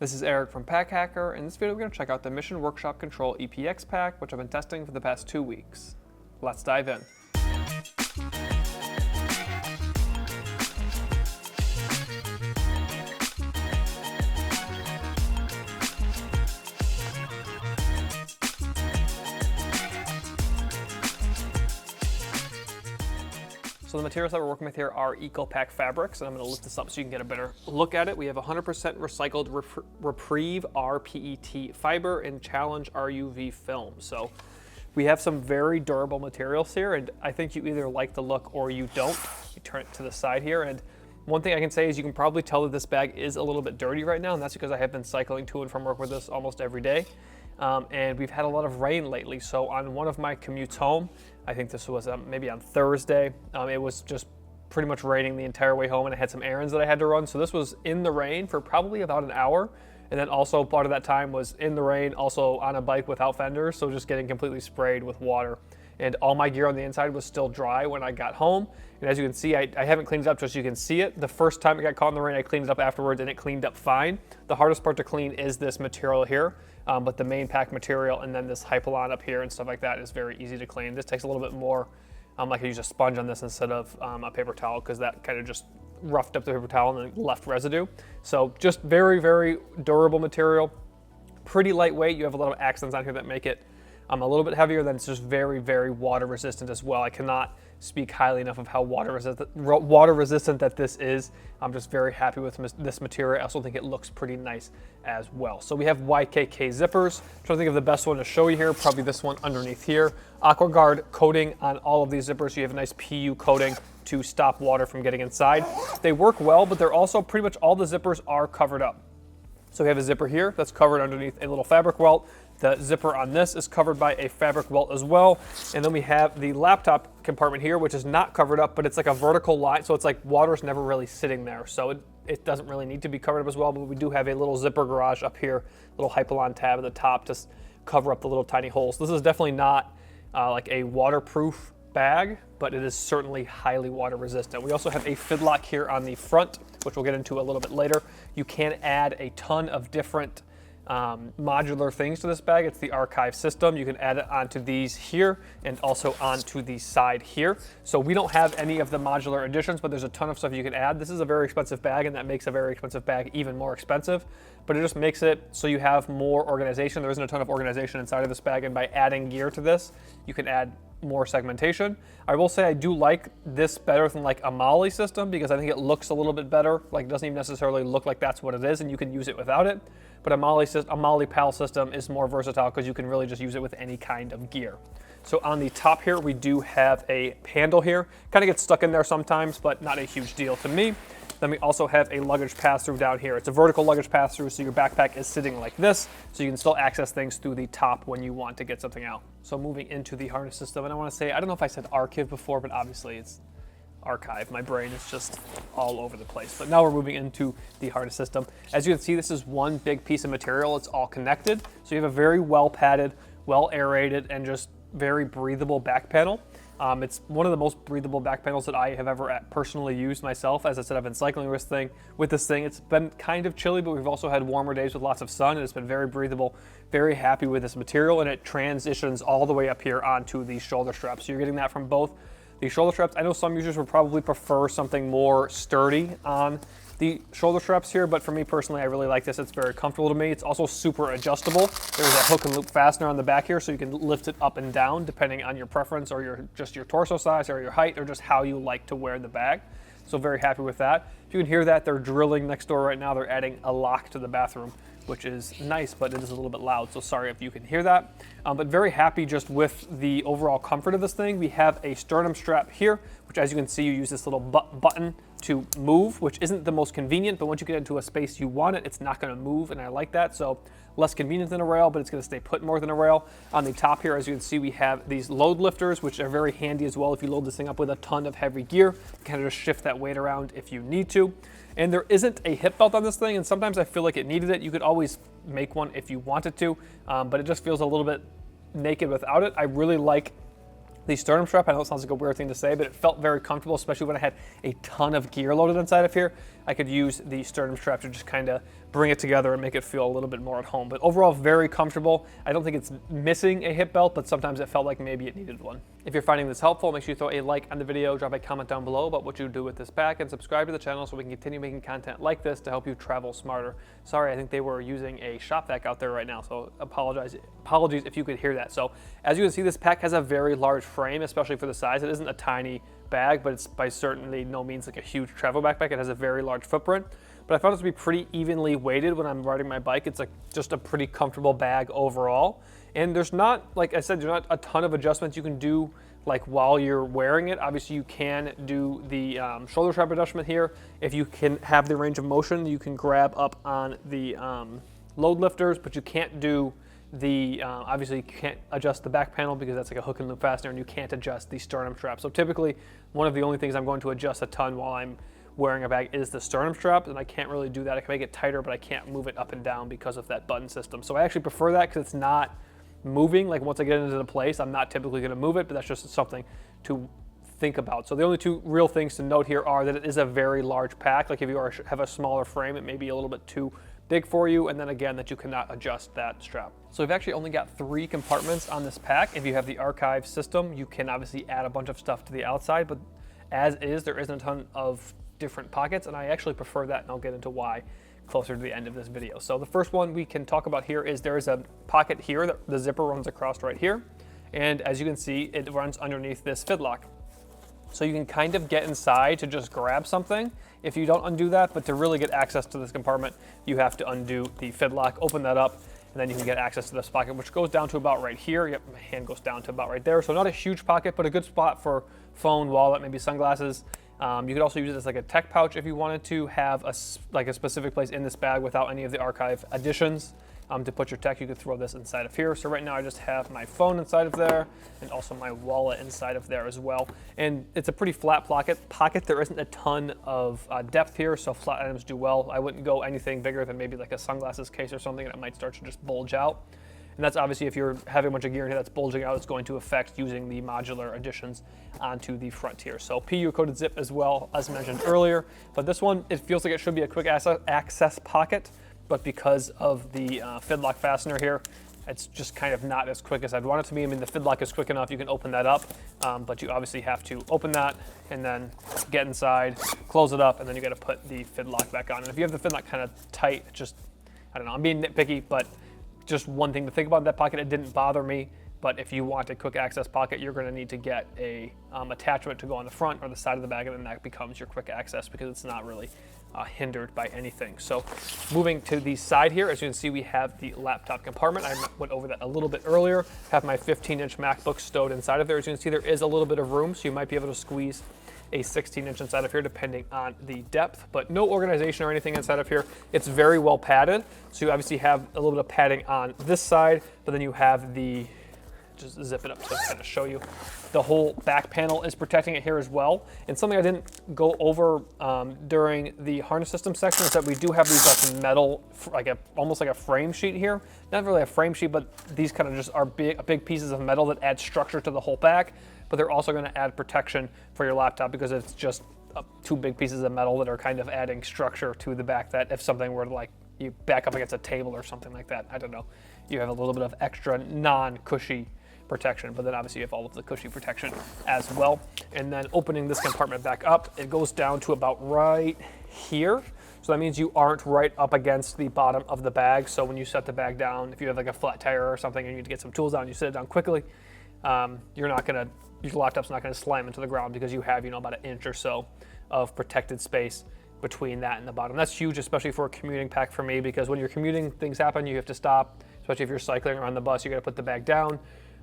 This is Eric from Pack Hacker. In this video we're going to check out the Mission Workshop Control EPX pack, which I've been testing for the past 2 weeks. Let's dive in. So the materials that we're working with here are EcoPack fabrics, and I'm going to lift this up so you can get a better look at it. We have 100% recycled Reprieve RPET fiber and Challenge RUV film. So we have some very durable materials here, and I think you either like the look or you don't. You turn it to the side here, and one thing I can say is you can probably tell that this bag is a little bit dirty right now, and that's because I have been cycling to and from work with this almost every day. And we've had a lot of rain lately, so on one of my commutes home, I think this was maybe on Thursday, it was just pretty much raining the entire way home, and I had some errands that I had to run, so this was in the rain for probably about an hour, and then also part of that time was in the rain, also on a bike without fenders, so just getting completely sprayed with water. And all my gear on the inside was still dry when I got home. And as you can see, I haven't cleaned it up just so you can see it. The first time it got caught in the rain, I cleaned it up afterwards and it cleaned up fine. The hardest part to clean is this material here, but the main pack material and then this Hypalon up here and stuff like that is very easy to clean. This takes a little bit more, like I use a sponge on this instead of a paper towel, because that kind of just roughed up the paper towel and then left residue. So just very, very durable material, pretty lightweight. You have a lot of accents on here that make it a little bit heavier, then it's just very, very water resistant as well. I cannot speak highly enough of how water resistant that this is. I'm just very happy with this material. I also think it looks pretty nice as well. So we have YKK zippers. I'm trying to think of the best one to show you here. Probably this one underneath here. AquaGuard coating on all of these zippers. So you have a nice PU coating to stop water from getting inside. They work well, but they're also pretty much all the zippers are covered up. So we have a zipper here that's covered underneath a little fabric welt. The zipper on this is covered by a fabric welt as well. And then we have the laptop compartment here, which is not covered up, but it's like a vertical line. So it's like water's never really sitting there. So it doesn't really need to be covered up as well, but we do have a little zipper garage up here, little Hypalon tab at the top to cover up the little tiny holes. This is definitely not like a waterproof bag, but it is certainly highly water resistant. We also have a fidlock here on the front, which we'll get into a little bit later. You can add a ton of different modular things to this bag. It's the archive system. You can add it onto these here and also onto the side here. So we don't have any of the modular additions, but there's a ton of stuff you can add. This is a very expensive bag, and that makes a very expensive bag even more expensive, but it just makes it so you have more organization. There isn't a ton of organization inside of this bag, and by adding gear to this, you can add more segmentation. I will say I do like this better than like a Molly system, because I think it looks a little bit better. Like, it doesn't even necessarily look like that's what it is, and you can use it without it. But a Molly PAL system is more versatile because you can really just use it with any kind of gear. So on the top here, we do have a handle here. Kind of gets stuck in there sometimes, but not a huge deal to me. Then we also have a luggage pass-through down here. It's a vertical luggage pass-through, so your backpack is sitting like this, so you can still access things through the top when you want to get something out. So moving into the harness system, and I want to say, I don't know if I said archive before, but obviously it's archive. My brain is just all over the place. But now we're moving into the harness system. As you can see, this is one big piece of material. It's all connected. So you have a very well padded, well aerated, and just very breathable back panel. It's one of the most breathable back panels that I have ever personally used myself. As I said, I've been cycling with this thing. It's been kind of chilly, but we've also had warmer days with lots of sun, and it's been very breathable. Very happy with this material, and it transitions all the way up here onto the shoulder straps. So you're getting that from both the shoulder straps. I know some users would probably prefer something more sturdy on the shoulder straps here, but for me personally, I really like this. It's very comfortable to me. It's also super adjustable. There's a hook and loop fastener on the back here, so you can lift it up and down depending on your preference or just your torso size or your height or just how you like to wear the bag. So very happy with that. If you can hear that, they're drilling next door right now. They're adding a lock to the bathroom, which is nice, but it is a little bit loud, so sorry if you can hear that. But very happy just with the overall comfort of this thing. We have a sternum strap here, which as you can see, you use this little button to move, which isn't the most convenient, but once you get into a space you want it, it's not gonna move, and I like that. So less convenient than a rail, but it's gonna stay put more than a rail. On the top here, as you can see, we have these load lifters, which are very handy as well if you load this thing up with a ton of heavy gear. You kind of just shift that weight around if you need to. And there isn't a hip belt on this thing, and sometimes I feel like it needed it. You could always make one if you wanted to, but it just feels a little bit naked without it. I really like The sternum strap, I know it sounds like a weird thing to say, but it felt very comfortable, especially when I had a ton of gear loaded inside of here. I could use the sternum strap to just kind of bring it together and make it feel a little bit more at home. But overall, very comfortable. I don't think it's missing a hip belt, but sometimes it felt like maybe it needed one. If you're finding this helpful, make sure you throw a like on the video, drop a comment down below about what you do with this pack, and subscribe to the channel so we can continue making content like this to help you travel smarter. Sorry, I think they were using a shop vac out there right now, so apologies if you could hear that. So as you can see, this pack has a very large frame, especially for the size. It isn't a tiny bag, but it's by certainly no means like a huge travel backpack. It has a very large footprint, but I found it to be pretty evenly weighted when I'm riding my bike. It's like just a pretty comfortable bag overall. And there's not, like I said, there's not a ton of adjustments you can do like while you're wearing it. Obviously you can do the shoulder strap adjustment here. If you can have the range of motion, you can grab up on the load lifters, but you can't do the, obviously you can't adjust the back panel because that's like a hook and loop fastener, and you can't adjust the sternum strap. So typically one of the only things I'm going to adjust a ton while I'm wearing a bag is the sternum strap, and I can't really do that. I can make it tighter, but I can't move it up and down because of that button system. So I actually prefer that because it's not moving. Like once I get it into the place, I'm not typically going to move it, but that's just something to think about. So the only two real things to note here are that it is a very large pack. Like if you have a smaller frame, it may be a little bit too big for you, and then again that you cannot adjust that strap. So we've actually only got 3 compartments on this pack. If you have the archive system, you can obviously add a bunch of stuff to the outside, but as is, there isn't a ton of different pockets, and I actually prefer that, and I'll get into why closer to the end of this video. So the first one we can talk about here is there is a pocket here that the zipper runs across right here, and as you can see, it runs underneath this fidlock. So you can kind of get inside to just grab something if you don't undo that, but to really get access to this compartment, you have to undo the fidlock, open that up, and then you can get access to this pocket, which goes down to about right here. Yep, my hand goes down to about right there. So not a huge pocket, but a good spot for phone, wallet, maybe sunglasses. You could also use it as like a tech pouch if you wanted to have a specific place in this bag without any of the archive additions. To put your tech, you could throw this inside of here. So right now I just have my phone inside of there and also my wallet inside of there as well. And it's a pretty flat pocket. There isn't a ton of depth here, so flat items do well. I wouldn't go anything bigger than maybe like a sunglasses case or something, and it might start to just bulge out. And that's obviously, if you're having a bunch of gear in here that's bulging out, it's going to affect using the modular additions onto the front here. So PU coated zip as well, as mentioned earlier. But this one, it feels like it should be a quick access pocket, but because of the fidlock fastener here, it's just kind of not as quick as I'd want it to be. I mean, the fidlock is quick enough, you can open that up, but you obviously have to open that and then get inside, close it up, and then you gotta put the fidlock back on. And if you have the fidlock kind of tight, just, I don't know, I'm being nitpicky, but just one thing to think about in that pocket, it didn't bother me, but if you want a quick access pocket, you're gonna need to get a attachment to go on the front or the side of the bag, and then that becomes your quick access because it's not really hindered by anything. So moving to the side here, as you can see, we have the laptop compartment. I went over that a little bit earlier. Have my 15-inch MacBook stowed inside of there. As you can see, there is a little bit of room, so you might be able to squeeze a 16-inch inside of here depending on the depth, but no organization or anything inside of here. It's very well padded, so you obviously have a little bit of padding on this side, but then you have the, just zip it up to kind of show you, the whole back panel is protecting it here as well. And something I didn't go over during the harness system section is that we do have these like metal, almost like a frame sheet here. Not really a frame sheet, but these kind of just are big pieces of metal that add structure to the whole back, but they're also going to add protection for your laptop because it's just 2 big pieces of metal that are kind of adding structure to the back, that if something were to, like, you back up against a table or something like that, I don't know, you have a little bit of extra non-cushy protection, but then obviously you have all of the cushy protection as well. And then opening this compartment back up, it goes down to about right here. So that means you aren't right up against the bottom of the bag. So when you set the bag down, if you have like a flat tire or something and you need to get some tools down, you set it down quickly, your laptop's not gonna slam into the ground because you have, about an inch or so of protected space between that and the bottom. That's huge, especially for a commuting pack for me, because when you're commuting, things happen, you have to stop, especially if you're cycling or on the bus, you gotta put the bag down.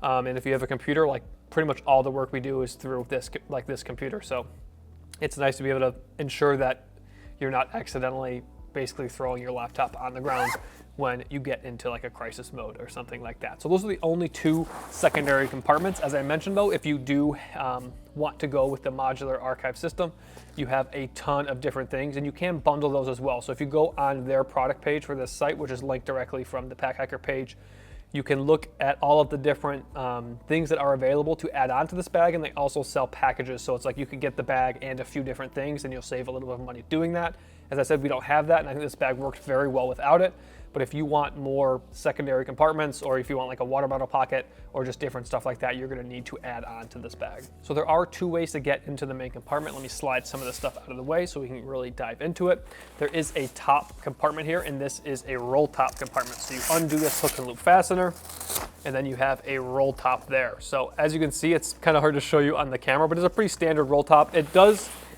And if you have a computer, like pretty much all the work we do is through this computer. So it's nice to be able to ensure that you're not accidentally basically throwing your laptop on the ground when you get into like a crisis mode or something like that. So those are the only 2 secondary compartments. As I mentioned though, if you do want to go with the modular archive system, you have a ton of different things and you can bundle those as well. So if you go on their product page for this site, which is linked directly from the Pack Hacker page, you can look at all of the different things that are available to add on to this bag, and they also sell packages. So it's like you can get the bag and a few different things, and you'll save a little bit of money doing that. As I said, we don't have that, and I think this bag works very well without it. But if you want more secondary compartments, or if you want like a water bottle pocket or just different stuff like that, you're gonna need to add on to this bag. So there are 2 ways to get into the main compartment. Let me slide some of this stuff out of the way so we can really dive into it. There is a top compartment here, and this is a roll top compartment. So you undo this hook and loop fastener, and then you have a roll top there. So as you can see, it's kind of hard to show you on the camera, but it's a pretty standard roll top.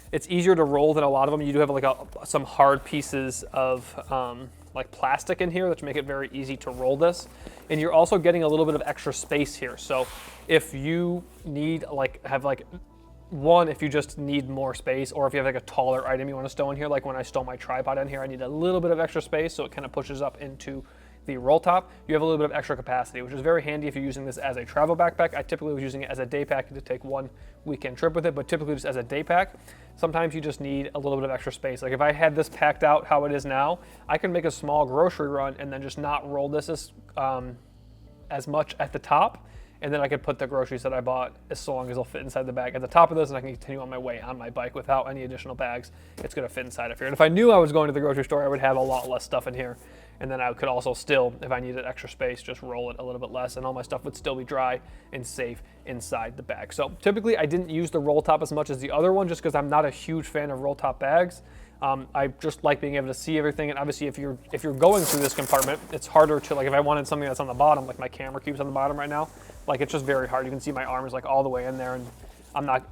It's easier to roll than a lot of them. You do have like some hard pieces of like plastic in here, which make it very easy to roll this. And you're also getting a little bit of extra space here. So if you need if you just need more space, or if you have like a taller item you want to stow in here, like when I stow my tripod in here, I need a little bit of extra space, so it kind of pushes up into the roll top. You have a little bit of extra capacity, which is very handy if you're using this as a travel backpack. I typically was using it as a day pack to take one weekend trip with it, but typically just as a day pack. Sometimes you just need a little bit of extra space. Like if I had this packed out how it is now, I can make a small grocery run and then just not roll this as much at the top, and then I could put the groceries that I bought, as long as they'll fit inside the bag at the top of this, and I can continue on my way on my bike without any additional bags. It's gonna fit inside of here. And if I knew I was going to the grocery store, I would have a lot less stuff in here. And then I could also still, if I needed extra space, just roll it a little bit less, and all my stuff would still be dry and safe inside the bag. So typically I didn't use the roll top as much as the other one, just because I'm not a huge fan of roll top bags. I just like being able to see everything, and obviously if you're going through this compartment, it's harder to, like if I wanted something that's on the bottom, like my camera cube's on the bottom right now, like it's just very hard. You can see my arm is like all the way in there, and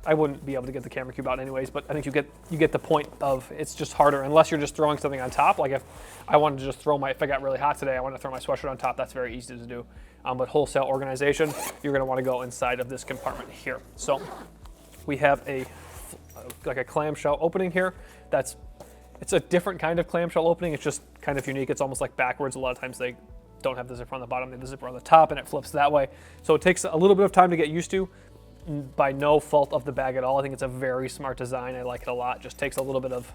I wouldn't be able to get the camera cube out anyways, but I think you get the point of, it's just harder unless you're just throwing something on top. Like if I wanted to just if I got really hot today, I want to throw my sweatshirt on top, that's very easy to do. But wholesale organization, you're gonna wanna go inside of this compartment here. So we have like a clamshell opening here. It's a different kind of clamshell opening. It's just kind of unique. It's almost like backwards. A lot of times they don't have the zipper on the bottom, they have the zipper on the top, and it flips that way. So it takes a little bit of time to get used to. By no fault of the bag at all. I think it's a very smart design. I like it a lot. Just takes a little bit of,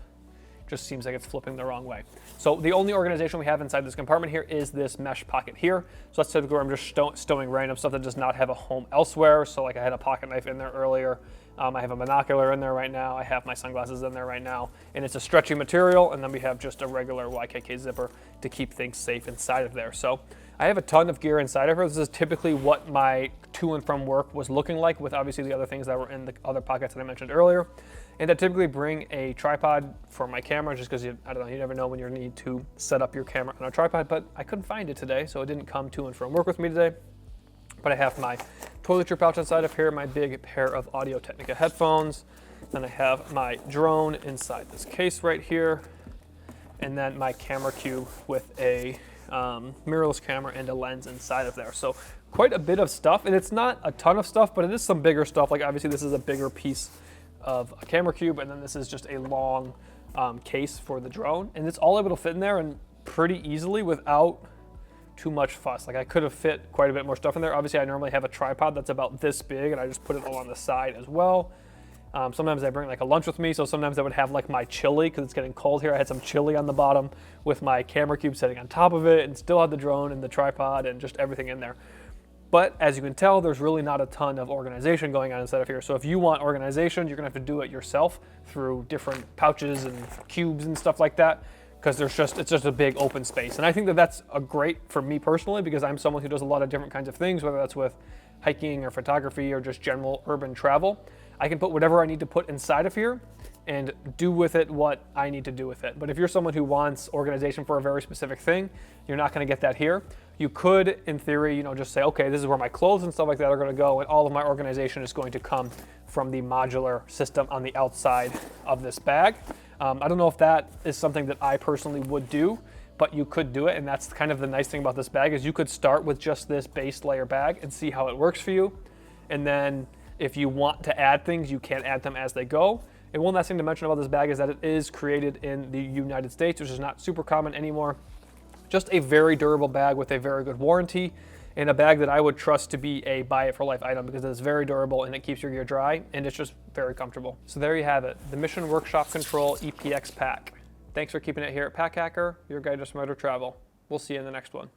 just seems like it's flipping the wrong way. So the only organization we have inside this compartment here is this mesh pocket here. So that's typically where I'm just stowing random stuff that does not have a home elsewhere. So like I had a pocket knife in there earlier. I have a binocular in there right now. I have my sunglasses in there right now. And it's a stretchy material. And then we have just a regular YKK zipper to keep things safe inside of there. So I have a ton of gear inside of her. This is typically what my to and from work was looking like, with obviously the other things that were in the other pockets that I mentioned earlier. And I typically bring a tripod for my camera, just because I don't know, you never know when you need to set up your camera on a tripod, but I couldn't find it today, so it didn't come to and from work with me today. But I have my toiletry pouch inside of here, my big pair of Audio-Technica headphones. Then I have my drone inside this case right here. And then my camera cube with a mirrorless camera and a lens inside of there. So quite a bit of stuff, and it's not a ton of stuff, but it is some bigger stuff. Like obviously this is a bigger piece of a camera cube, and then this is just a long case for the drone, and it's all able to fit in there and pretty easily without too much fuss. Like I could have fit quite a bit more stuff in there. Obviously I normally have a tripod that's about this big, and I just put it all on the side as well. Sometimes I bring like a lunch with me, so sometimes I would have like my chili, because it's getting cold here. I had some chili on the bottom with my camera cube sitting on top of it, and still had the drone and the tripod and just everything in there. But as you can tell, there's really not a ton of organization going on inside of here. So if you want organization, you're gonna have to do it yourself through different pouches and cubes and stuff like that, because it's just a big open space. And I think that that's a great for me personally, because I'm someone who does a lot of different kinds of things, whether that's with hiking or photography or just general urban travel. I can put whatever I need to put inside of here and do with it what I need to do with it. But if you're someone who wants organization for a very specific thing, you're not gonna get that here. You could, in theory, just say, okay, this is where my clothes and stuff like that are gonna go, and all of my organization is going to come from the modular system on the outside of this bag. I don't know if that is something that I personally would do, but you could do it, and that's kind of the nice thing about this bag, is you could start with just this base layer bag and see how it works for you. And then if you want to add things, you can add them as they go. And one last thing to mention about this bag is that it is created in the United States, which is not super common anymore. Just a very durable bag with a very good warranty, and a bag that I would trust to be a buy it for life item, because it's very durable and it keeps your gear dry, and it's just very comfortable. So there you have it, the Mission Workshop Control EPX pack. Thanks for keeping it here at Pack Hacker, your guide to smarter travel. We'll see you in the next one.